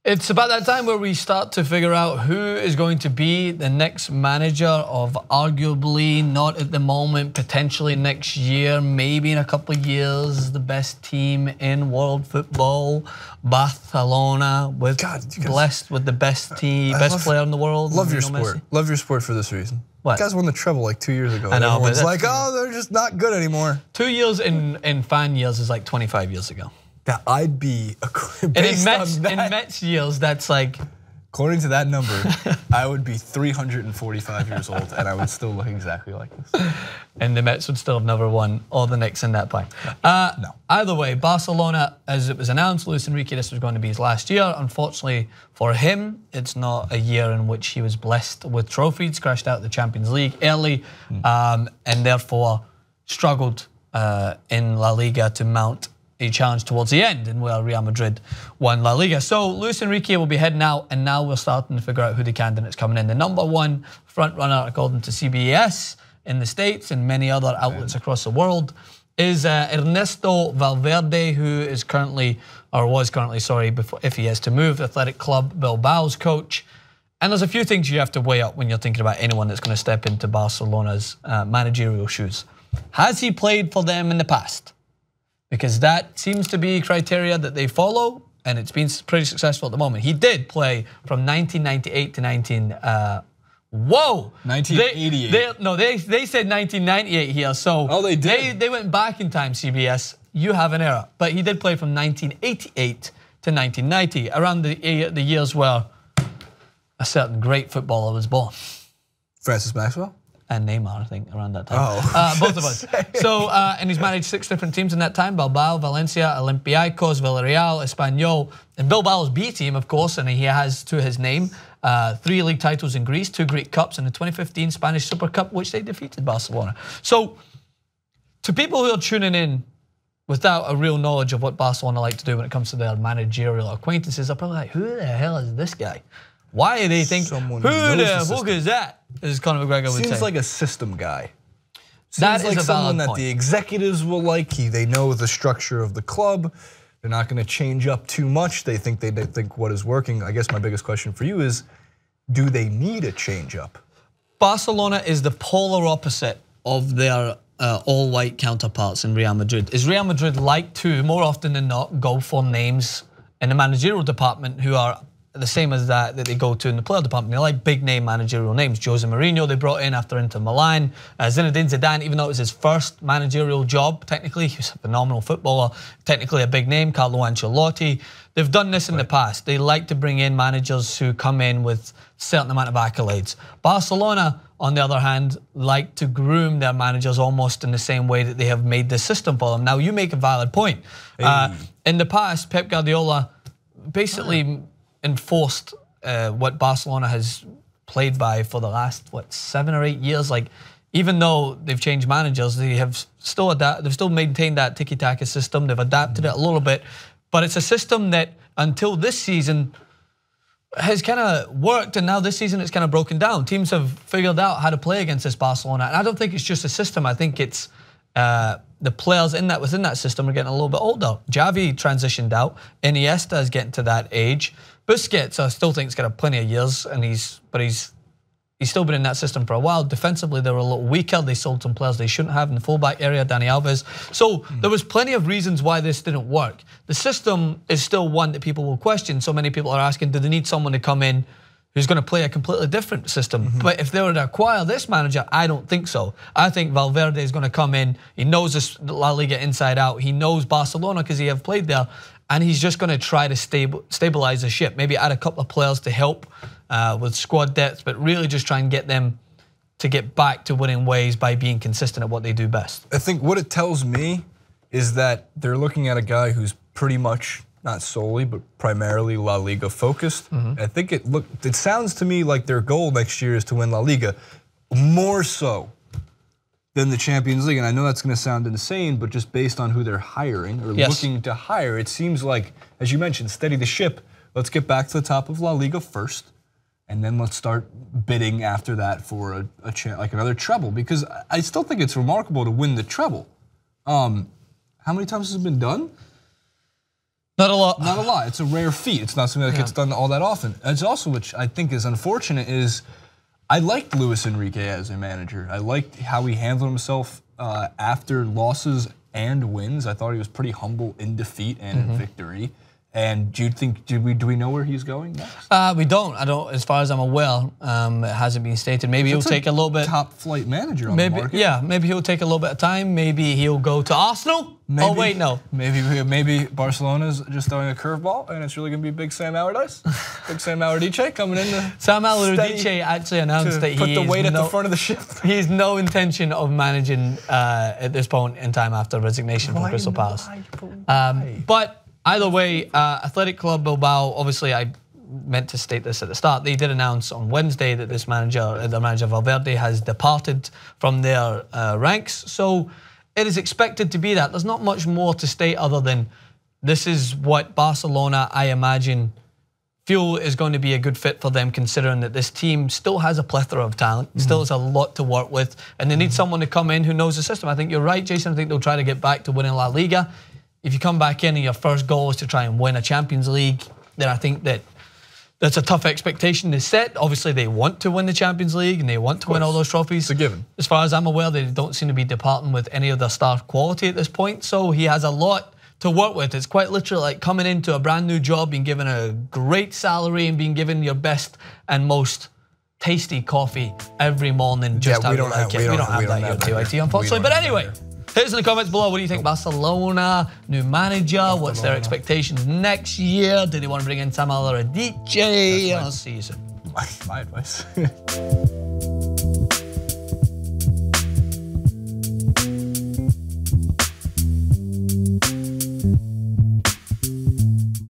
It's about that time where we start to figure out who is going to be the next manager of arguably, not at the moment, potentially next year, maybe in a couple of years, the best team in world football, Barcelona, with blessed with the best team, best player in the world. Love your sport. Love your sport for this reason. What? You guys won the treble like 2 years ago. I know, everyone's like, oh, they're just not good anymore. 2 years in fan years is like 25 years ago. Yeah, I'd be and in Mets years, that's like, according to that number, I would be 345 years old, and I would still look exactly like this. And the Mets would still have never won all the Knicks in that play. No. Either way, Barcelona, as it was announced, Luis Enrique, this was going to be his last year. Unfortunately for him, it's not a year in which he was blessed with trophies, crashed out the Champions League early, and therefore struggled in La Liga to mount a challenge towards the end, and where Real Madrid won La Liga. So Luis Enrique will be heading out, and now we're starting to figure out who the candidates coming in. The #1 front runner, according to CBS in the States and many other outlets across the world, is Ernesto Valverde, who is currently, or was currently, sorry, before, if he has to move, Athletic Club Bilbao's coach. And there's a few things you have to weigh up when you're thinking about anyone that's going to step into Barcelona's managerial shoes. Has he played for them in the past? Because that seems to be criteria that they follow, and it's been pretty successful at the moment. He did play from 1998 to 1988. They said 1998 here, so oh, they did. They went back in time, CBS. You have an error. But he did play from 1988 to 1990, around the years where a certain great footballer was born. Francis Maxwell? And Neymar, I think, around that time. Oh. Both of us. So, and he's managed 6 different teams in that time: Bilbao, Valencia, Olympiacos, Villarreal, Espanyol, and Bilbao's B team, of course, and he has to his name 3 league titles in Greece, 2 Greek Cups, and the 2015 Spanish Super Cup, which they defeated Barcelona. So, to people who are tuning in without a real knowledge of what Barcelona like to do when it comes to their managerial acquaintances, are probably like, who the hell is this guy? Why do they think, who the fuck is that? As Conor McGregor would say. Seems like a system guy. That Seems like is someone that point. the executives will like. They know the structure of the club. They're not going to change up too much. They think what is working. I guess my biggest question for you is, do they need a change up? Barcelona is the polar opposite of their all-white counterparts in Real Madrid. Is Real Madrid like to, more often than not, go for names in the managerial department who are the same as that they go to in the player department. They like big name managerial names. Jose Mourinho they brought in after Inter Milan. Zinedine Zidane, even though it was his first managerial job, technically, he was a phenomenal footballer, technically a big name. Carlo Ancelotti. They've done this in the past. They like to bring in managers who come in with a certain amount of accolades. Barcelona, on the other hand, like to groom their managers almost in the same way that they have made this system for them. Now, you make a valid point. In the past, Pep Guardiola basically enforced what Barcelona has played by for the last 7 or 8 years. Like, even though they've changed managers, they have still they've still maintained that tiki-taka system. They've adapted it a little bit, but it's a system that until this season has kind of worked, and now this season it's kind of broken down. Teams have figured out how to play against this Barcelona, and I don't think it's just a system. I think it's the players within that system are getting a little bit older. Xavi transitioned out. Iniesta is getting to that age. Busquets, I still think, has got plenty of years, and he's still been in that system for a while. Defensively, they were a little weaker. They sold some players they shouldn't have in the fullback area, Dani Alves. So there was plenty of reasons why this didn't work. The system is still one that people will question. So many people are asking, do they need someone to come in who's going to play a completely different system? But if they were to acquire this manager, I don't think so. I think Valverde is going to come in. He knows this La Liga inside out. He knows Barcelona because he have played there. And he's just going to try to stabilize the ship. Maybe add a couple of players to help with squad depth, but really just try and get them to get back to winning ways by being consistent at what they do best. I think what it tells me is that they're looking at a guy who's pretty much, not solely, but primarily La Liga focused. I think it sounds to me like their goal next year is to win La Liga, more so than the Champions League. And I know that's going to sound insane, but just based on who they're hiring or looking to hire, it seems like, as you mentioned, steady the ship. Let's get back to the top of La Liga first, and then let's start bidding after that for like another treble. Because I still think it's remarkable to win the treble. How many times has it been done? Not a lot. Not a lot. It's a rare feat. It's not something that gets done all that often. It's also, which I think is unfortunate, is I liked Luis Enrique as a manager. I liked how he handled himself after losses and wins. I thought he was pretty humble in defeat and in victory. And do you think, do we know where he's going next? We don't. I don't. As far as I'm aware, it hasn't been stated. Maybe he'll take a little bit. Top flight manager on the market. Yeah, maybe he'll take a little bit of time. Maybe he'll go to Arsenal. Maybe, oh wait, no. Maybe Barcelona's just throwing a curveball, and it's really gonna be Big Sam Allardyce, Big Sam Allardyce coming in. Sam Allardyce actually announced that he put the weight at the front of the ship. He has no intention of managing at this point in time after resignation from Crystal Palace. But either way, Athletic Club Bilbao, obviously I meant to state this at the start, they did announce on Wednesday that this manager, the manager Valverde, has departed from their ranks. So it is expected to be that. There's not much more to state other than this is what Barcelona, I imagine, feel is going to be a good fit for them, considering that this team still has a plethora of talent, still has a lot to work with, and they need someone to come in who knows the system. I think you're right, Jason. I think they'll try to get back to winning La Liga. If you come back in and your first goal is to try and win a Champions League, then I think that's a tough expectation to set. Obviously, they want to win the Champions League and they want to win all those trophies. It's a given. As far as I'm aware, they don't seem to be departing with any of their star quality at this point. So he has a lot to work with. It's quite literally like coming into a brand new job, being given a great salary and being given your best and most tasty coffee every morning. Just how you like it. We don't have that here at TIT, unfortunately. But anyway, hit us in the comments below. What do you think? Barcelona, new manager, what's their expectations next year? Do they want to bring in Sam Allardyce? I'll see you soon. My advice.